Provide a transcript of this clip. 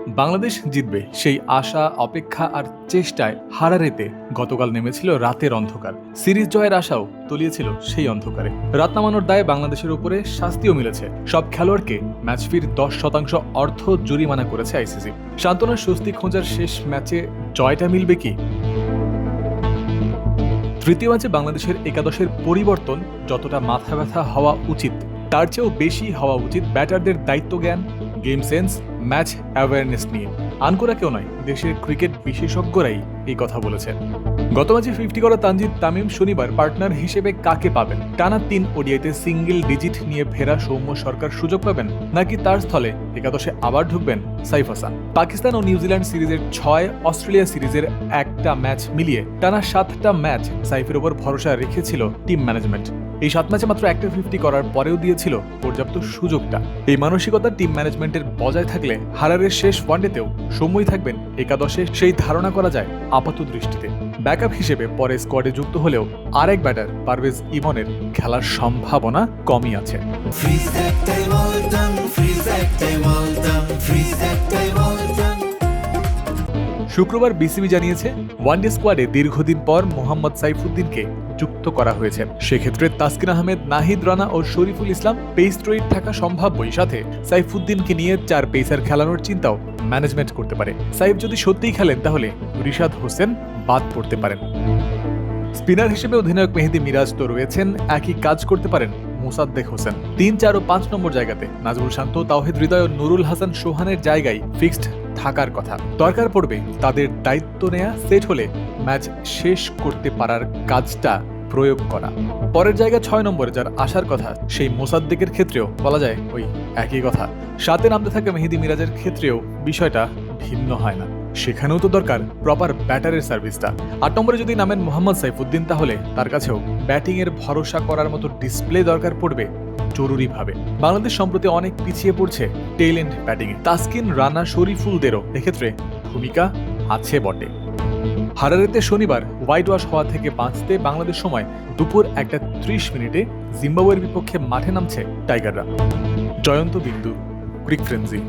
বাংলাদেশ জিতবে সেই আশা, অপেক্ষা আর চেষ্টায় হারারেতে গতকাল নেমেছিল রাতের অন্ধকার। সিরিজ জয়ের আশাও তলিয়েছিল সেই অন্ধকারে। রাত নামানোর দায়ে বাংলাদেশের উপরে শাস্তিও মিলেছে। সব খেলোয়াড়কে ম্যাচ ফির 10% অর্থ জরিমানা করেছে আইসিসি। সান্ত্বনার স্বস্তি খোঁজার শেষ ম্যাচে জয়টা মিলবে কি? তৃতীয় ম্যাচে বাংলাদেশের একাদশের পরিবর্তন যতটা মাথা ব্যথা হওয়া উচিত, তার চেয়েও বেশি হওয়া উচিত ব্যাটারদের দায়িত্বজ্ঞান, গেম সেন্স, ম্যাচ অ্যাওয়ারনেস নিয়ে। আনকোরা কেউ নয়, দেশের ক্রিকেট বিশেষজ্ঞরাই এই কথা বলেছেন। গত ম্যাচে 50 করা তানজিদ তামিম শনিবার পার্টনার হিসেবে কাকে পাবেন? টানা 3 ওডিআইতে সিঙ্গেল ডিজিট নিয়ে ফেরা সৌম্য সরকার সুযোগ পাবেন, নাকি তার স্থলে একাদশে আবার ঢুকবেন সাইফ হাসান? পাকিস্তান ও নিউজিল্যান্ড সিরিজের 6, অস্ট্রেলিয়া সিরিজের 1টা ম্যাচ মিলিয়ে টানা 7টা ম্যাচ সাইফের ওপর ভরসা রেখেছিল টিম ম্যানেজমেন্ট। এই 7 ম্যাচে মাত্র একটা 50 করার পরেও দিয়েছিল পর্যাপ্ত সুযোগটা। এই মানসিকতা টিম ম্যানেজমেন্টের বজায় থাকলে হারারের শেষ ওয়ানডেতেও সৌম্যই থাকবেন একাদশে, সেই ধারণা করা যায় আপাত দৃষ্টিতে। ব্যাকআপ হিসেবে পরে স্কোয়াডে যুক্ত হলেও আরেক ব্যাটার পারভেজ ইমনের খেলার সম্ভাবনা কমই আছে। শুক্রবার বিসিবি জানিয়েছে ওয়ানডে স্কোয়াডে দীর্ঘদিন পর মোহাম্মদ সাইফুদ্দিনকে যুক্ত করা হয়েছে। সেক্ষেত্রে তাসকিন আহমেদ, নাহিদ রানা ও শরীফুল ইসলাম পেস ট্রেড থাকা সম্ভাব্যই, সাথে সাইফুদ্দিনকে নিয়ে 4 পেসার খেলানোর চিন্তাও ম্যানেজমেন্ট করতে পারে। সাইফ যদি সত্যিই খেলেন তাহলে রিশাদ হোসেন বাদ পড়তে পারেন। স্পিনার হিসেবে অধিনায়ক মেহেদী মিরাজ তো রয়েছেন, একই কাজ করতে পারেন মোসাদ্দেক হোসেন। 3, 4 ও 5 নম্বর জায়গাতে নাজমুল শান্ত, তাওহিদ হৃদয় ও নুরুল হাসান সোহানের জায়গায় ফিক্সড থাকার কথা। দরকার পড়বে তাদের দায়িত্ব নেয়া, সেট হলে ম্যাচ শেষ করতে পারার কাজটা প্রয়োগ করা। পরের জায়গা 6 নম্বরে যার আসার কথা, সেই মোসাদ্দেকের ক্ষেত্রেও বলা যায় ওই একই কথা। 7-এ নামতে থাকা মেহেদী মিরাজের ক্ষেত্রেও বিষয়টা ভিন্ন হয় না। সেখানেও তো দরকার প্রপার ব্যাটারের সার্ভিসটা। 8 নম্বরে যদি নামেন মোহাম্মদ সাইফুদ্দিন, তাহলে তার কাছেও ব্যাটিং এর ভরসা করার মতো ডিসপ্লে দরকার পড়বে জরুরিভাবে। বাংলাদেশ সম্প্রতি অনেক পিছিয়ে পড়ছে টেইল এন্ড ব্যাটিংয়ে। তাসকিন, রানা, শরীফুলদেরও এক্ষেত্রে ভূমিকা আছে বটে। হারারেতে শনিবার হোয়াইট ওয়াশ হওয়া থেকে বাঁচতে বাংলাদেশ সময় দুপুর 1:30 জিম্বাবুয়ের বিপক্ষে মাঠে নামছে টাইগাররা। জয়ন্ত বিন্দু, ক্রিক ফ্রেন্সি।